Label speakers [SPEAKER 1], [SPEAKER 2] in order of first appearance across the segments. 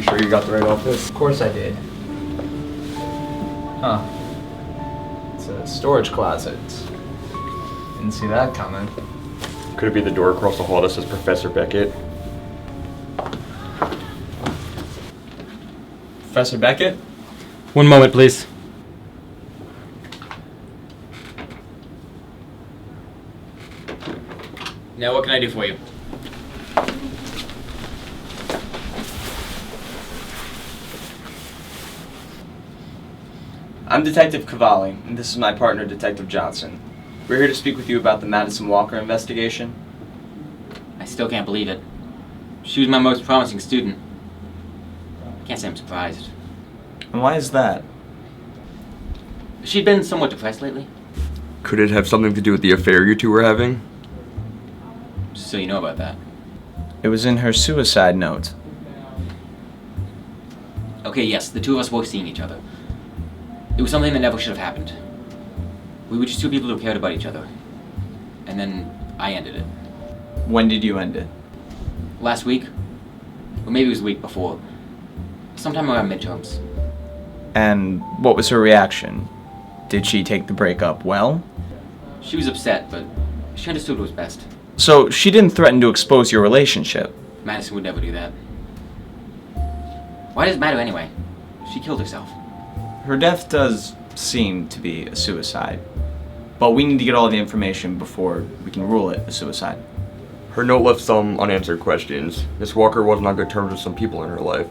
[SPEAKER 1] sure you got the right office?
[SPEAKER 2] Of course I did. Huh. It's a storage closet. Didn't see that coming.
[SPEAKER 1] Could it be the door across the hall that says Professor Beckett?
[SPEAKER 2] Professor Beckett?
[SPEAKER 3] One moment, please. Now, what can I do for you?
[SPEAKER 4] I'm Detective Cavalli, and this is my partner, Detective Johnson. We're here to speak with you about the Madison Walker investigation.
[SPEAKER 3] I still can't believe it. She was my most promising student. I can't say I'm surprised.
[SPEAKER 4] And why is that?
[SPEAKER 3] She'd been somewhat depressed lately,
[SPEAKER 1] Could it have something to do with the affair you two were having?
[SPEAKER 3] just so you know about that.
[SPEAKER 4] It was in her suicide note.
[SPEAKER 3] Okay, yes, the two of us were seeing each other. It was something that never should have happened. We were just two people who cared about each other. And then I ended it.
[SPEAKER 4] When did you end it?
[SPEAKER 3] Last week? Or maybe it was the week before. Sometime around midterms.
[SPEAKER 4] And what was her reaction? Did she take the breakup well?
[SPEAKER 3] She was upset, but she understood what was best.
[SPEAKER 4] So she didn't threaten to expose your relationship.
[SPEAKER 3] Madison would never do that. Why does it matter anyway? She killed herself.
[SPEAKER 4] Her death does seem to be a suicide. But we need to get all the information before we can rule it a suicide.
[SPEAKER 1] Her note left some unanswered questions. Miss Walker wasn't on good terms with some people in her life.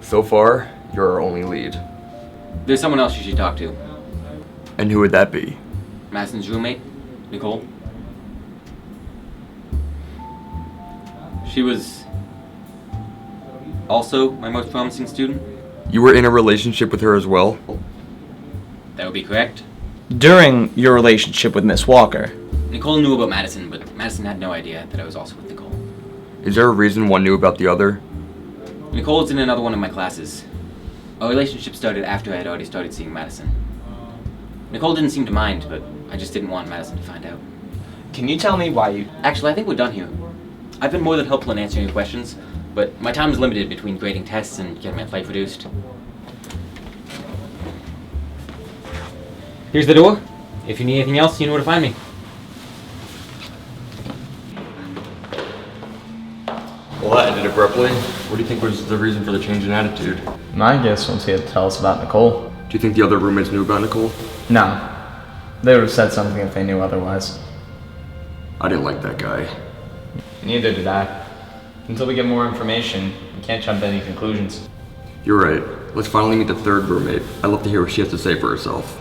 [SPEAKER 1] So far, you're our only lead.
[SPEAKER 3] There's someone else you should talk to.
[SPEAKER 1] And who would that be?
[SPEAKER 3] Madison's roommate, Nicole. She was also my most promising student.
[SPEAKER 1] You were in a relationship with her as well?
[SPEAKER 3] That would be correct.
[SPEAKER 4] During your relationship with Miss Walker,
[SPEAKER 3] Nicole knew about Madison, but Madison had no idea that I was also with Nicole.
[SPEAKER 1] Is there a reason one knew about the other?
[SPEAKER 3] Nicole was in another one of my classes. Our relationship started after I had already started seeing Madison. Nicole didn't seem to mind, but I just didn't want Madison to find out.
[SPEAKER 4] can you tell me why you...
[SPEAKER 3] Actually, I think we're done here. I've been more than helpful in answering your questions, but my time is limited between grading tests and getting my play produced. Here's the door. If you need anything else, you know where to find me.
[SPEAKER 1] Well, that ended abruptly. What do you think was the reason for the change in attitude?
[SPEAKER 2] My guess once he had to tell us about Nicole.
[SPEAKER 1] Do you think the other roommates knew about Nicole?
[SPEAKER 2] No. They would have said something if they knew otherwise.
[SPEAKER 1] I didn't like that guy.
[SPEAKER 2] Neither did I. Until we get more information, we can't jump to any conclusions.
[SPEAKER 1] You're right. Let's finally meet the third roommate. I'd love to hear what she has to say for herself.